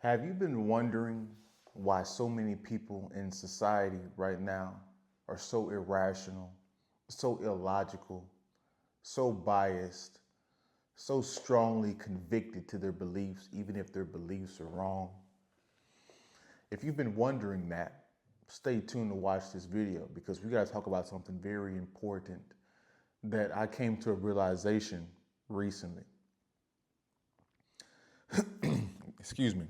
Have you been wondering why so many people in society right now are so irrational, so illogical, so biased, so strongly convicted to their beliefs, even if their beliefs are wrong? If you've been wondering that, stay tuned to watch this video because we got to talk about something very important that I came to a realization recently. Excuse me.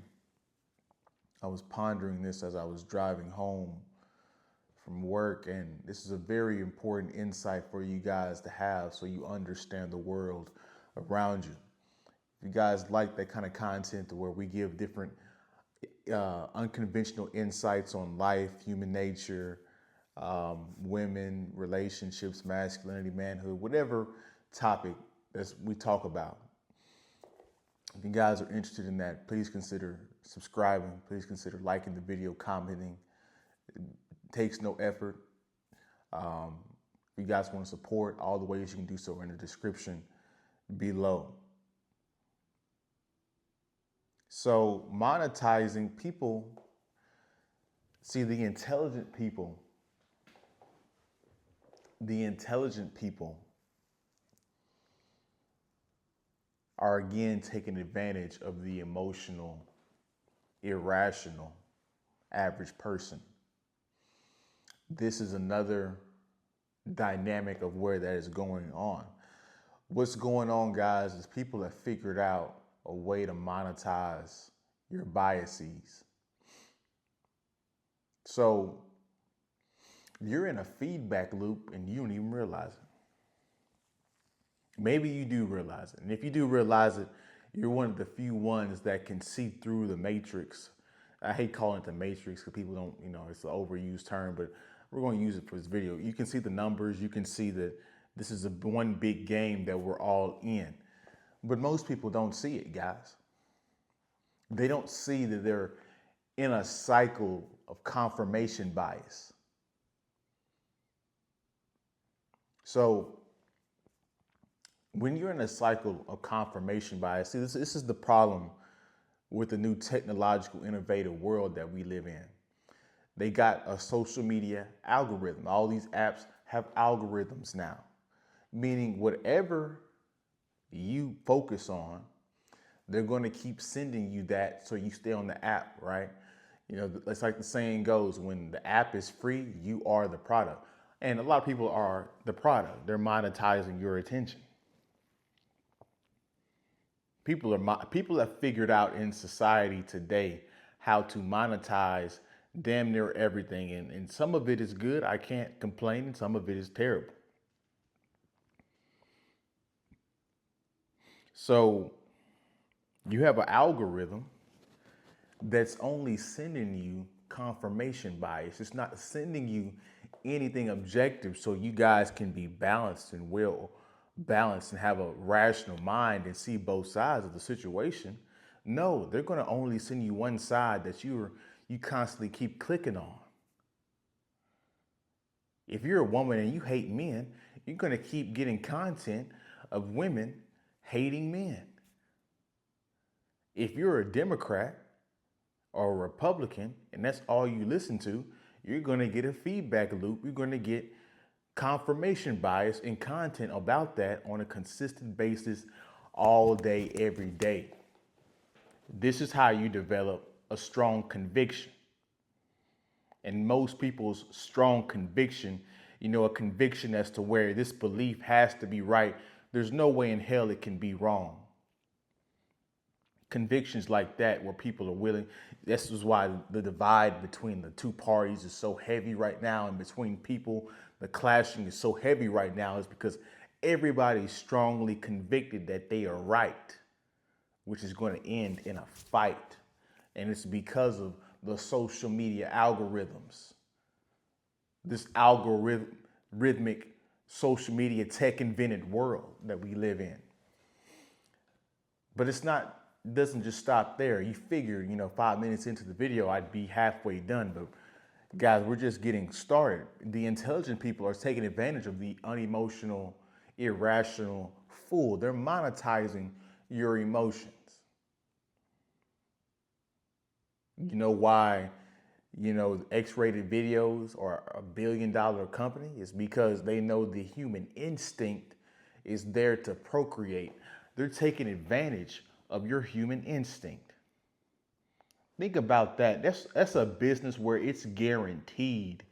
I was pondering this as I was driving home from work, and this is a very important insight for you guys to have so you understand the world around you. If you guys like that kind of content where we give different unconventional insights on life, human nature, women, relationships, masculinity, manhood, whatever topic that we talk about. If you guys are interested in that, please consider subscribing. Please consider liking the video, commenting. It takes no effort. If you guys want to support, all the ways you can do so are in the description below. So monetizing, people see the intelligent people are again taking advantage of the emotional, irrational, average person. This is another dynamic of where that is going on. What's going on, guys, is people have figured out a way to monetize your biases. So you're in a feedback loop and you don't even realize it. Maybe you do realize it. And if you do realize it, you're one of the few ones that can see through the matrix. I hate calling it the matrix because people don't, it's an overused term, but we're going to use it for this video. You can see the numbers. You can see that this is one big game that we're all in. But most people don't see it, guys. They don't see that they're in a cycle of confirmation bias. So when you're in a cycle of confirmation bias, see, this is the problem with the new technological, innovative world that we live in. They got a social media algorithm. All these apps have algorithms now, meaning whatever you focus on, they're going to keep sending you that so you stay on the app, right? It's like the saying goes, when the app is free, you are the product. And a lot of people are the product. They're monetizing your attention. People have figured out in society today how to monetize damn near everything. And some of it is good. I can't complain. And some of it is terrible. So you have an algorithm that's only sending you confirmation bias. It's not sending you anything objective so you guys can be balanced and well balanced and have a rational mind and see both sides of the situation. No, they're going to only send you one side that you constantly keep clicking on. If you're a woman and you hate men, you're going to keep getting content of women hating men. If you're a Democrat or a Republican and that's all you listen to, you're going to get a feedback loop. You're going to get confirmation bias and content about that on a consistent basis all day, every day. This is how you develop a strong conviction. And most people's strong conviction, a conviction as to where this belief has to be right. There's no way in hell it can be wrong. Convictions like that where people are willing. This is why the divide between the two parties is so heavy right now, and between people, the clashing is so heavy right now, is because everybody's strongly convicted that they are right, which is going to end in a fight. And it's because of the social media algorithms. This algorithmic social media tech invented world that we live in. But it doesn't just stop there. You figure, 5 minutes into the video, I'd be halfway done. But guys, we're just getting started. The intelligent people are taking advantage of the unemotional, irrational fool. They're monetizing your emotions. You know why, X-rated videos are $1 billion company? Is because they know the human instinct is there to procreate. They're taking advantage of your human instinct. Think about that. That's a business where it's guaranteed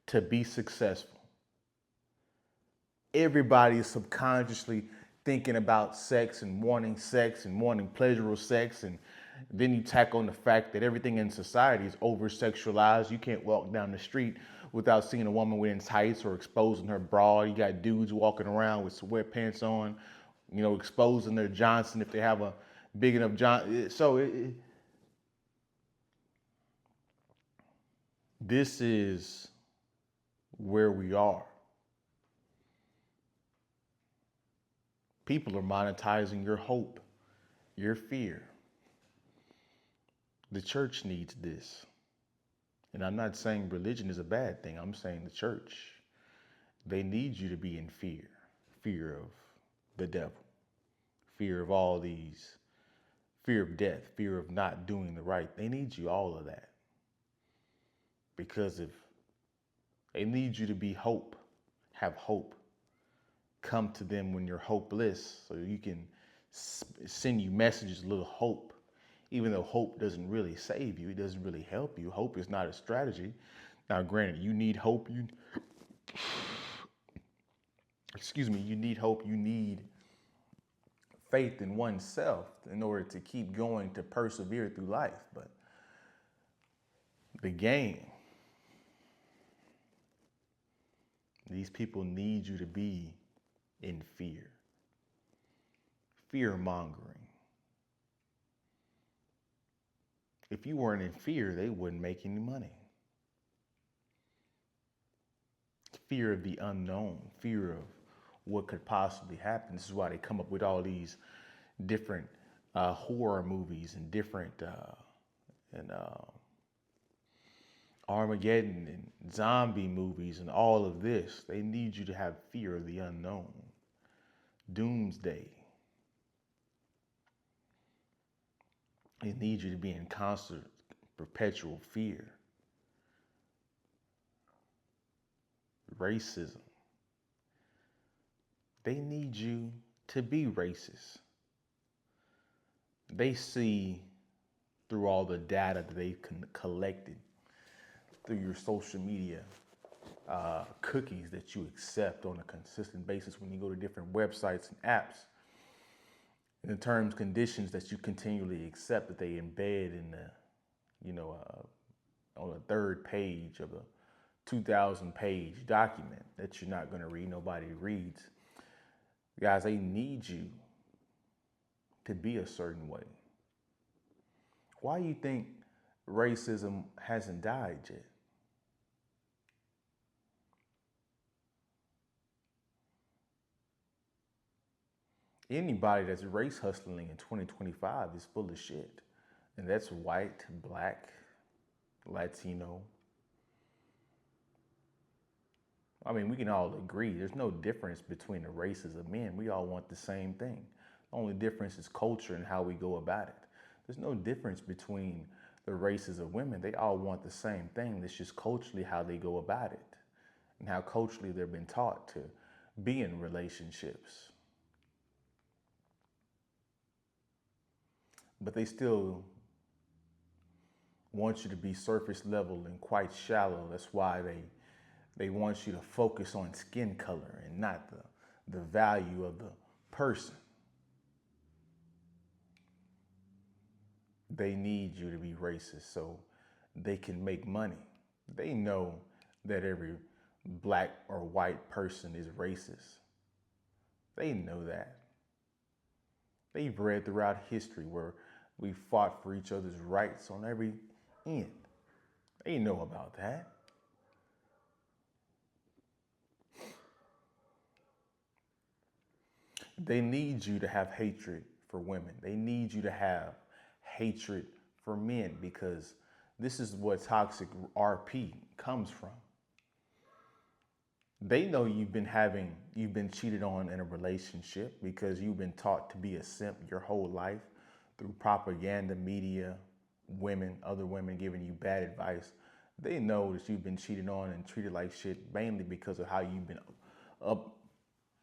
to be successful. Everybody is subconsciously thinking about sex and wanting pleasurable sex, and then you tack on the fact that everything in society is over sexualized. You can't walk down the street without seeing a woman wearing tights or exposing her bra. You got dudes walking around with sweatpants on, exposing their Johnson if they have a big enough Johnson. This is where we are. People are monetizing your hope, your fear. The church needs this. And I'm not saying religion is a bad thing. I'm saying the church. They need you to be in fear. Fear of the devil. Fear of all these. Fear of death. Fear of not doing the right. They need you all of that. Because if they need you to be hope, have hope. Come to them when you're hopeless so you can send you messages, a little hope. Even though hope doesn't really save you, it doesn't really help you. Hope is not a strategy. Now, granted, you need hope. You need hope. You need faith in oneself in order to keep going, to persevere through life. But the game, these people need you to be in fear. Fear mongering. If you weren't in fear, they wouldn't make any money. Fear of the unknown, fear of what could possibly happen. This is why they come up with all these different horror movies and different Armageddon and zombie movies and all of this. They need you to have fear of the unknown. Doomsday. They need you to be in constant, perpetual fear. Racism. They need you to be racist. They see through all the data that they've collected through your social media cookies that you accept on a consistent basis when you go to different websites and apps. And the terms, conditions that you continually accept that they embed in the, on the third page of a 2,000-page document that you're not going to read, nobody reads. Guys, they need you to be a certain way. Why do you think racism hasn't died yet? Anybody that's race hustling in 2025 is full of shit. And that's white, black, Latino. I mean, we can all agree there's no difference between the races of men. We all want the same thing. The only difference is culture and how we go about it. There's no difference between the races of women. They all want the same thing. It's just culturally how they go about it and how culturally they've been taught to be in relationships. But they still want you to be surface level and quite shallow. That's why they want you to focus on skin color and not the value of the person. They need you to be racist so they can make money. They know that every black or white person is racist. They know that. They've read throughout history where we fought for each other's rights on every end. They know about that. They need you to have hatred for women. They need you to have hatred for men because this is what toxic RP comes from. They know you've been cheated on in a relationship because you've been taught to be a simp your whole life through propaganda, media, women, other women giving you bad advice. They know that you've been cheated on and treated like shit mainly because of how you've been up,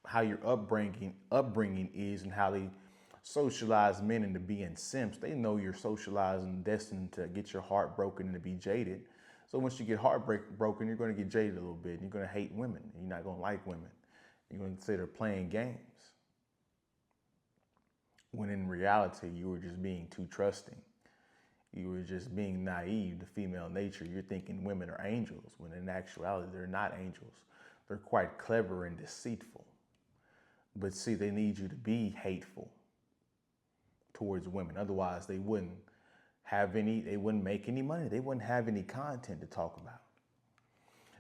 how your upbringing is, and how they socialize men into being simps. They know you're socialized and destined to get your heart broken and to be jaded. So once you get broken, you're going to get jaded a little bit. And you're going to hate women. And you're not going to like women. You're going to say they're playing games. When in reality, you were just being too trusting. You were just being naive to female nature. You're thinking women are angels, when in actuality, they're not angels. They're quite clever and deceitful. But see, they need you to be hateful towards women. Otherwise, they wouldn't make any money. They wouldn't have any content to talk about.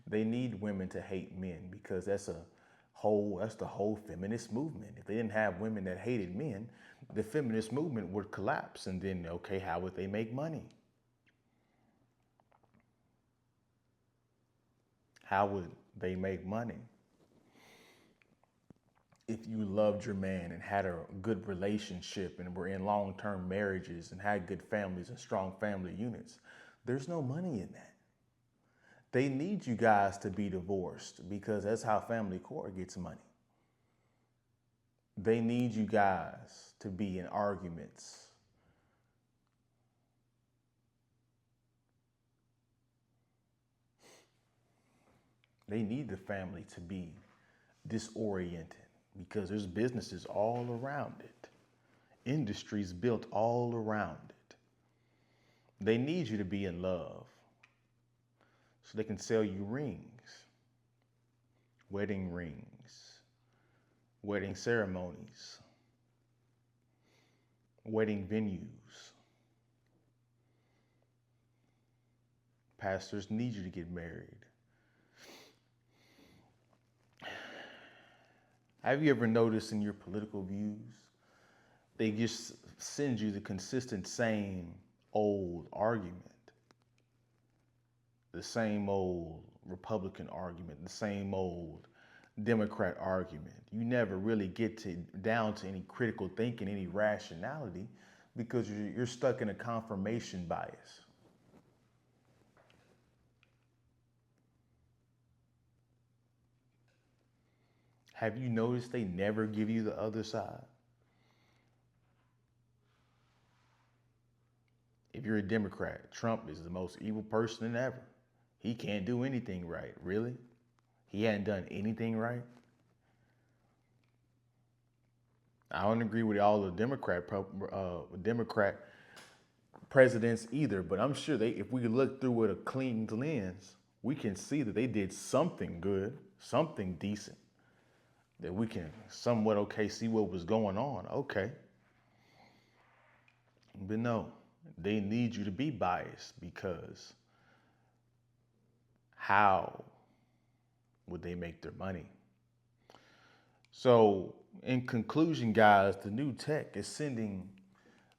They need women to hate men because that's the whole feminist movement. If they didn't have women that hated men, the feminist movement would collapse. And then, okay, how would they make money? How would they make money? If you loved your man and had a good relationship and were in long-term marriages and had good families and strong family units, there's no money in that. They need you guys to be divorced because that's how family court gets money. They need you guys to be in arguments. They need the family to be disoriented because there's businesses all around it, industries built all around it. They need you to be in love so they can sell you rings, wedding ceremonies, wedding venues. Pastors need you to get married. Have you ever noticed in your political views, they just send you the consistent same old argument, the same old Republican argument, the same old Democrat argument. You never really get down to any critical thinking, any rationality, because you're stuck in a confirmation bias. Have you noticed they never give you the other side? If you're a Democrat, Trump is the most evil person ever. He can't do anything right. Really? He hadn't done anything right? I don't agree with all the Democrat presidents either, but I'm sure if we look through with a clean lens, we can see that they did something good, something decent, that we can somewhat see what was going on. Okay. But no, they need you to be biased because how would they make their money? So in conclusion, guys, the new tech is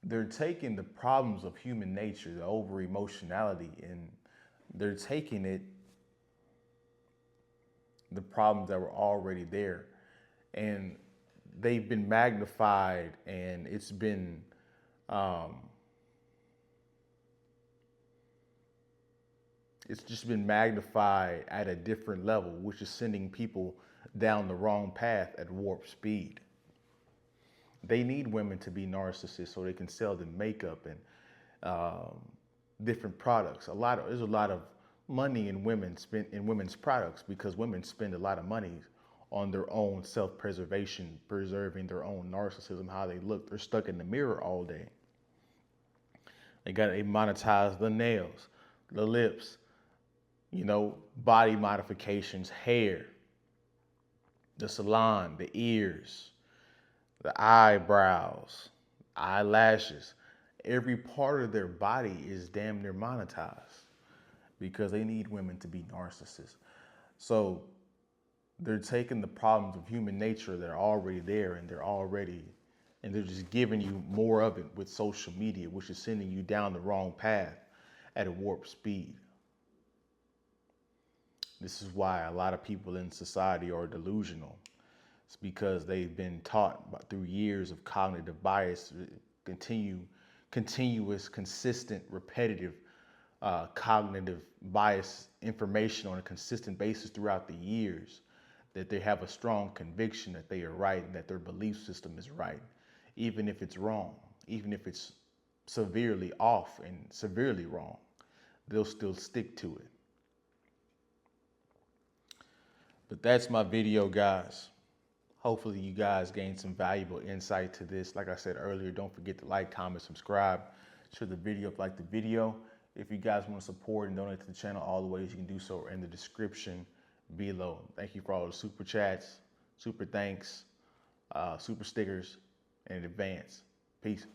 they're taking the problems of human nature, the over emotionality, and they're taking the problems that were already there, and they've been magnified, and it's just been magnified at a different level, which is sending people down the wrong path at warp speed. They need women to be narcissists so they can sell them makeup and different products. There's a lot of money in women's products because women spend a lot of money on their own self-preservation, preserving their own narcissism, how they look. They're stuck in the mirror all day. They monetize the nails, the lips, body modifications, hair, the salon, the ears, the eyebrows, eyelashes. Every part of their body is damn near monetized because they need women to be narcissists. So they're taking the problems of human nature that are already there, and they're just giving you more of it with social media, which is sending you down the wrong path at a warp speed. This is why a lot of people in society are delusional. It's because they've been taught through years of cognitive bias to continue continuous, consistent, repetitive, cognitive bias information on a consistent basis throughout the years, that they have a strong conviction that they are right and that their belief system is right, even if it's wrong, even if it's severely off and severely wrong, they'll still stick to it. But that's my video, guys. Hopefully you guys gained some valuable insight to this. Like I said earlier, don't forget to like, comment, subscribe, share the video if you like the video. If you guys want to support and donate to the channel, all the ways you can do so are in the description below. Thank you for all the super chats, super thanks, super stickers in advance. Peace.